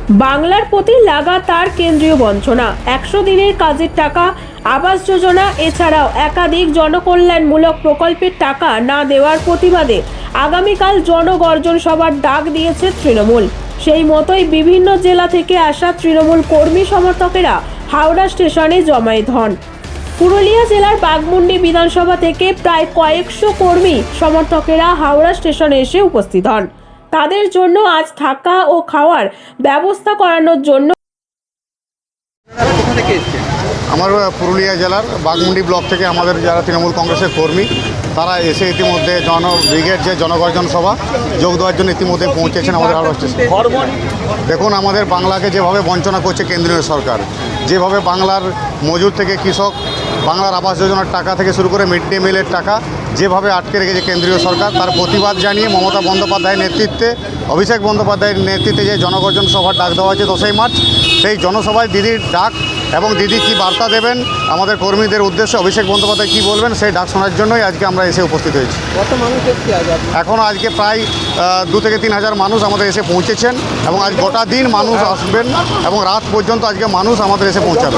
বাংলার প্রতি লাগাতার কেন্দ্রীয় বঞ্চনা, 100 দিনের কাজের টাকা, আবাস যোজনা এছাড়াও একাধিক জনকল্যাণমূলক প্রকল্পের টাকা না দেওয়ার প্রতিবাদে আগামীকাল জনগর্জন সভার ডাক দিয়েছে তৃণমূল। সেই মতোই বিভিন্ন জেলা থেকে আসা তৃণমূল কর্মী সমর্থকেরা হাওড়া স্টেশনে জমায়েত হন। পুরুলিয়া জেলার বাঘমুন্ডি বিধানসভা থেকে প্রায় কয়েকশো কর্মী সমর্থকেরা হাওড়া স্টেশনে এসে উপস্থিত হন। তাদের জন্য আজ থাকা ও খাওয়ার ব্যবস্থা করানোর জন্য আমার পুরুলিয়া জেলার বাঘমুন্ডি ব্লক থেকে আমাদের যারা তৃণমূল কংগ্রেসের কর্মী তারা এসে ইতিমধ্যে ব্রিগেড যে জনগর্জন সভা যোগ দেওয়ার জন্য ইতিমধ্যে পৌঁছেছেন আমাদের হাওড়া স্টেশন। দেখুন, আমাদের বাংলাকে যেভাবে বঞ্চনা করছে কেন্দ্রীয় সরকার, যেভাবে বাংলার মজুর থেকে কৃষক, বাংলার আবাস যোজনার টাকা থেকে শুরু করে মিড ডে মিলের টাকা যেভাবে আটকে রেখেছে কেন্দ্রীয় সরকার, তার প্রতিবাদ জানিয়ে মমতা বন্দ্যোপাধ্যায়ের নেতৃত্বে, অভিষেক বন্দ্যোপাধ্যায়ের নেতৃত্বে যে জনগর্জন সভার ডাক দেওয়া হয়েছে 10ই মার্চ, সেই জনসভায় দিদির ডাক এবং দিদি কি বার্তা দেবেন আমাদের কর্মীদের উদ্দেশ্যে, অভিষেক বন্দ্যোপাধ্যায় কি বলবেন সেই ডাক শোনার জন্যই আজকে আমরা এসে উপস্থিত হয়েছি। কত মানুষ এসেছে আজ? এখনও আজকে প্রায় 2 থেকে 3 হাজার মানুষ আমাদের এসে পৌঁছেছেন এবং আজ গোটা দিন মানুষ আসবেন এবং রাত পর্যন্ত আজকে মানুষ আমাদের এসে পৌঁছাবে।